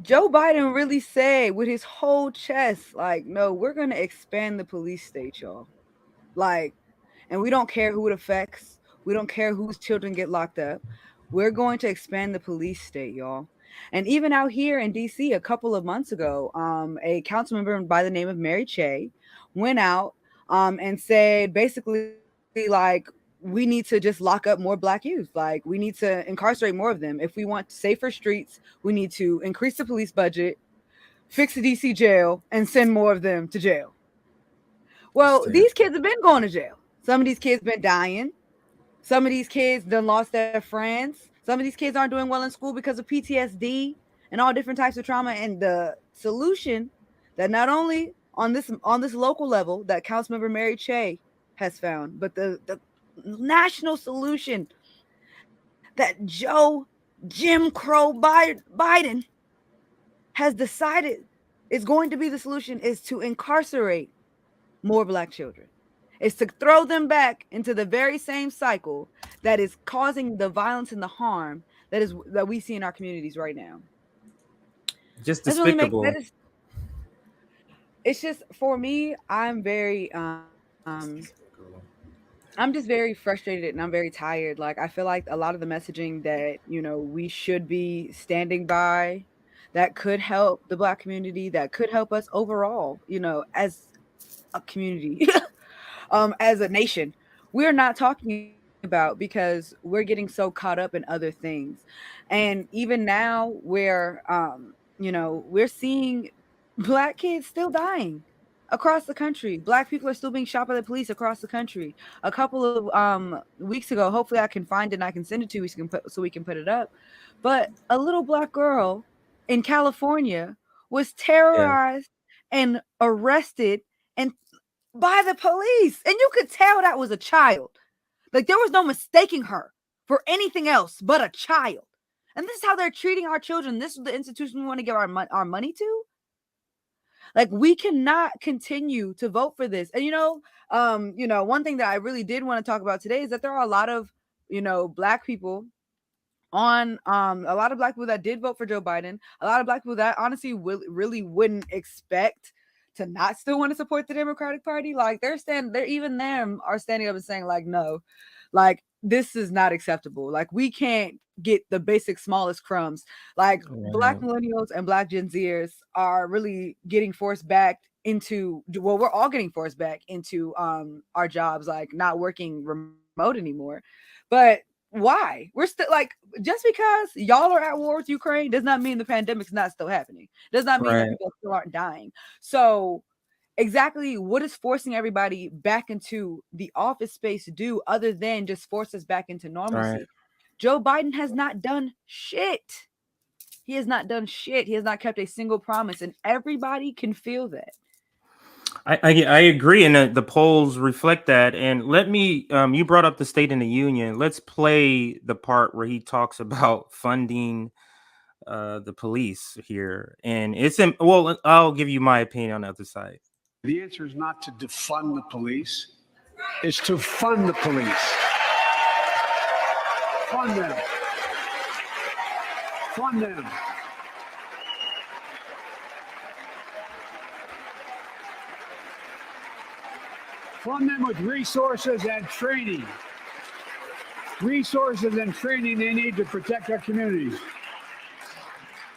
Joe Biden really said with his whole chest, like, no, we're going to expand the police state, y'all. Like, and we don't care who it affects. We don't care whose children get locked up. We're going to expand the police state, y'all. And even out here in DC a couple of months ago, a council member by the name of Mary Che went out and said basically like we need to just lock up more black youth. Like we need to incarcerate more of them. If we want safer streets, we need to increase the police budget, fix the DC jail, and send more of them to jail. Well, Stand. these kids have been going to jail. Some of these kids been dying. Some of these kids done lost their friends. Some of these kids aren't doing well in school because of PTSD and all different types of trauma. And the solution that not only on this local level that Councilmember Mary Che has found, but the national solution that Joe Jim Crow Biden has decided is going to be the solution is to incarcerate more black children. Is to throw them back into the very same cycle that is causing the violence and the harm that we see in our communities right now. Just That's really make that despicable. is it's just for me, I'm just very frustrated and I'm very tired. Like I feel like a lot of the messaging that, we should be standing by that could help the black community, that could help us overall, as a community, as a nation, we're not talking about because we're getting so caught up in other things. And even now we're seeing black kids still dying across the country. Black people are still being shot by the police across the country. A couple of weeks ago, hopefully I can find it and I can send it to you so we can put it up. But a little black girl in California was Yeah. terrorized and arrested and by the police. And you could tell that was a child. Like there was no mistaking her for anything else but a child. And this is how they're treating our children. This is the institution we want to give our money to. Like we cannot continue to vote for this. And one thing that I really did want to talk about today is that there are a lot of, black people on a lot of black people that did vote for Joe Biden, a lot of black people that honestly really wouldn't expect to not still want to support the Democratic Party. Like they're even them are standing up and saying like no, like this is not acceptable. Like we can't get the basic smallest crumbs. Like black Right. millennials and black Gen Zers are really getting forced back into well, we're all getting forced back into our jobs, like not working remote anymore. But why? We're still like just because y'all are at war with Ukraine does not mean the pandemic's not still happening. Does not mean that Right. people still aren't dying. So exactly what is forcing everybody back into the office space to do other than just force us back into Right. normalcy? Joe Biden has not done shit. He has not done shit. He has not kept a single promise, and everybody can feel that. I agree, and the polls reflect that. And let me, you brought up the State in the Union. Let's play the part where he talks about funding the police here, and well, I'll give you my opinion on the other side. The answer is not to defund the police, it's to fund the police. Fund them. Fund them. Fund them with resources and training. Resources and training they need to protect our communities.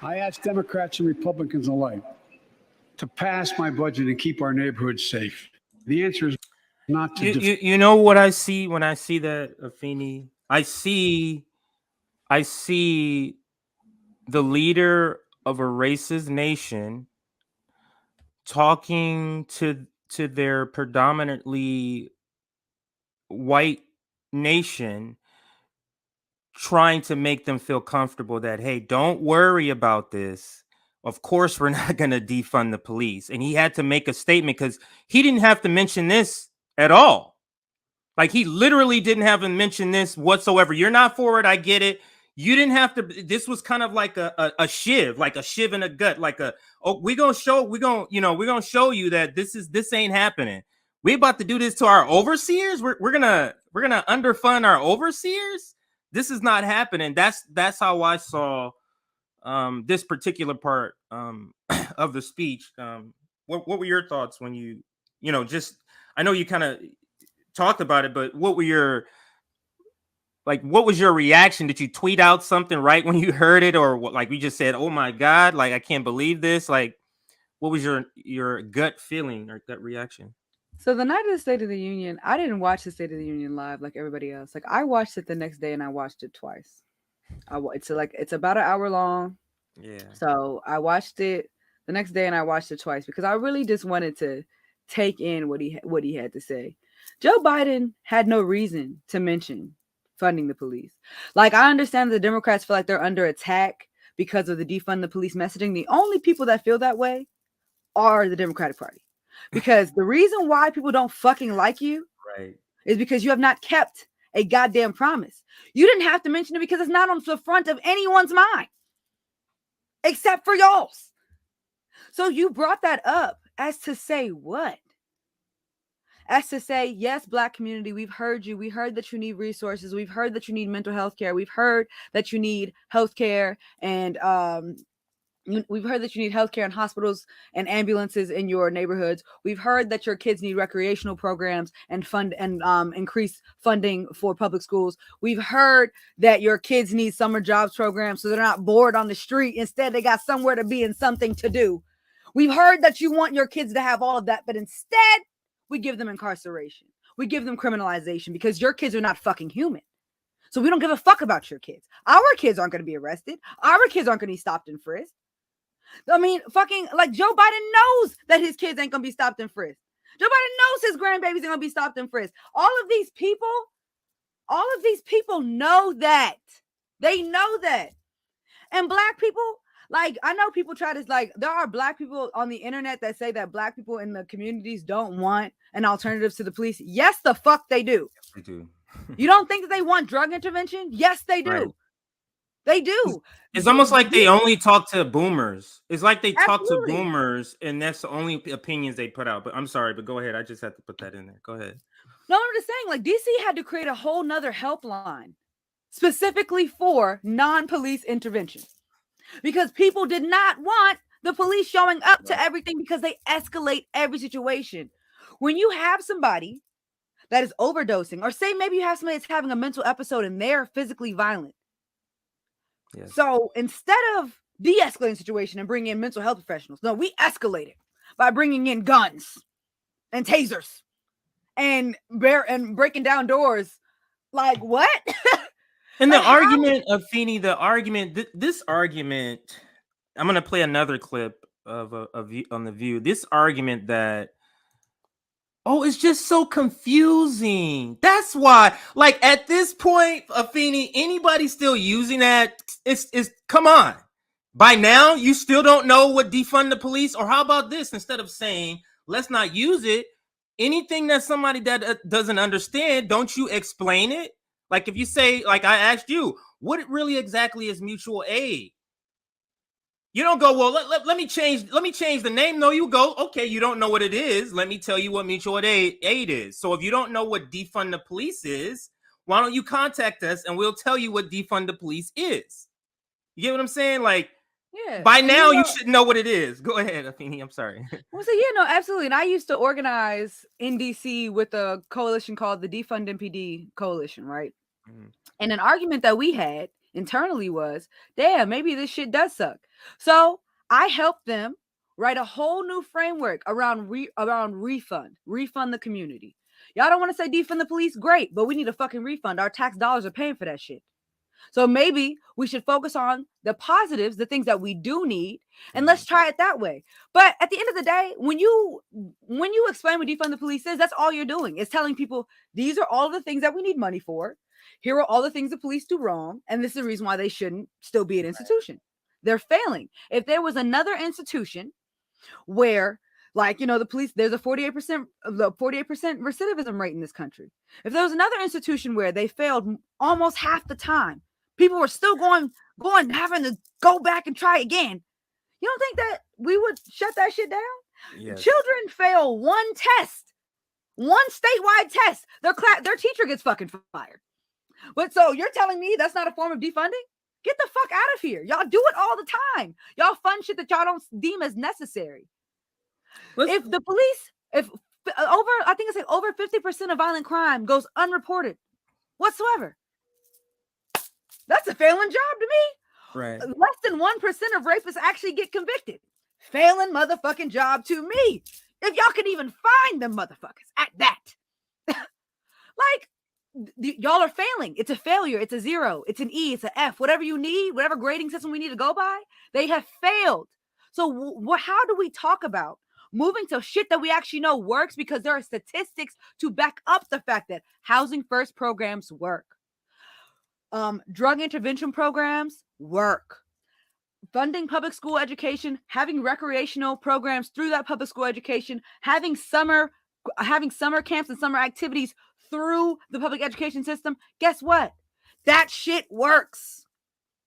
I ask Democrats and Republicans alike to pass my budget and keep our neighborhoods safe. The answer is not to You know what I see when I see that, Afeni? I see the leader of a racist nation talking to their predominantly white nation, trying to make them feel comfortable that, hey, don't worry about this. Of course we're not going to defund the police. And he had to make a statement because he didn't have to mention this at all. Like he literally didn't have to mention this whatsoever. You're not for it, I get it. You didn't have to. This was kind of like a shiv, like a shiv in the gut, like we're gonna show you that this ain't happening. We about to do this to our overseers. We're gonna underfund our overseers. This is not happening. That's how I saw this particular part of the speech. What were your thoughts when you just, I know you kind of talked about it, but what was your reaction? Did you tweet out something right when you heard it, or what, like we just said, oh my God, like I can't believe this? Like, what was your gut feeling or gut reaction? So the night of the State of the Union, I didn't watch the State of the Union live like everybody else. Like I watched it the next day and I watched it twice. It's about an hour long. Yeah. So I watched it the next day and I watched it twice because I really just wanted to take in what he had to say. Joe Biden had no reason to mention funding the police. Like I understand the Democrats feel like they're under attack because of the defund the police messaging. The only people that feel that way are the Democratic Party. Because the reason why people don't fucking like you is because you have not kept a goddamn promise. You didn't have to mention it because it's not on the front of anyone's mind except for y'all's. So you brought that up as to say what? As to say, yes, Black community, we've heard you. We heard that you need resources. We've heard that you need mental health care. We've heard that you need health care and we've heard that you need healthcare and hospitals and ambulances in your neighborhoods. We've heard that your kids need recreational programs and increase funding for public schools. We've heard that your kids need summer jobs programs so they're not bored on the street. Instead, they got somewhere to be and something to do. We've heard that you want your kids to have all of that, but instead, we give them incarceration. We give them criminalization because your kids are not fucking human. So we don't give a fuck about your kids. Our kids aren't going to be arrested. Our kids aren't going to be stopped and frisked. I mean, fucking, like, Joe Biden knows that his kids ain't gonna be stopped and frisked. Joe Biden knows his grandbabies are gonna be stopped and frisked. All of these people know that. They know that. And Black people, like, I know people try to, like, there are Black people on the internet that say that Black people in the communities don't want an alternative to the police. Yes, the fuck they do. Yes, they do. You don't think that they want drug intervention? Yes, they do. Right. They do. It's almost like they only talk to boomers. It's like they talk to Absolutely. boomers, and that's the only opinions they put out. But I'm sorry, but go ahead. I just had to put that in there. Go ahead. No, I'm just saying, like, DC had to create a whole nother helpline specifically for non-police intervention because people did not want the police showing up to everything because they escalate every situation. When you have somebody that is overdosing, or say maybe you have somebody that's having a mental episode and they're physically violent. Yes. So instead of de-escalating the situation and bringing in mental health professionals, no, we escalate it by bringing in guns and tasers and breaking down doors. Like what? And the argument of Feeney, this argument, I'm gonna play another clip of on the View. This argument that, oh, it's just so confusing. That's why, like, at this point, Afeni, anybody still using that, it's come on. By now, you still don't know what defund the police, or how about this? Instead of saying, let's not use it, anything that somebody that doesn't understand, don't you explain it? Like if you say, like I asked you, what really exactly is mutual aid? You don't go, well, let me change the name. No, you go, okay, you don't know what it is. Let me tell you what mutual aid is. So if you don't know what defund the police is, why don't you contact us and we'll tell you what defund the police is? You get what I'm saying? Like, yeah. By now you should know what it is. Go ahead, Afeni. I'm sorry. Well, so yeah, no, absolutely. And I used to organize in DC with a coalition called the Defund MPD Coalition, right? Mm-hmm. And an argument that we had internally was, damn, maybe this shit does suck. So I helped them write a whole new framework around refund the community. Y'all don't want to say defund the police? Great, but we need a fucking refund. Our tax dollars are paying for that shit. So maybe we should focus on the positives, the things that we do need, and let's try it that way. But at the end of the day, when you explain what defund the police is, that's all you're doing. It's telling people these are all the things that we need money for. Here are all the things the police do wrong, and this is the reason why they shouldn't still be an institution. They're failing. If there was another institution where, like, you know, the police, there's a 48% recidivism rate in this country. If there was another institution where they failed almost half the time, people were still going, having to go back and try again. You don't think that we would shut that shit down? Yes. Children fail one test, one statewide test. Their teacher gets fucking fired. But so you're telling me that's not a form of defunding? Get the fuck out of here. Y'all do it all the time. Y'all fund shit that y'all don't deem as necessary. If the police, I think it's like over 50% of violent crime goes unreported whatsoever. That's a failing job to me. Right. Less than 1% of rapists actually get convicted. Failing motherfucking job to me. If y'all can even find them motherfuckers at that. Like, y'all are failing. It's a failure. It's a 0. It's an E. It's an F. Whatever you need, whatever grading system we need to go by, they have failed. So how do we talk about moving to shit that we actually know works? Because there are statistics to back up the fact that housing first programs work. Drug intervention programs work. Funding public school education, having recreational programs through that public school education, having summer camps and summer activities through the public education system. Guess what? That shit works.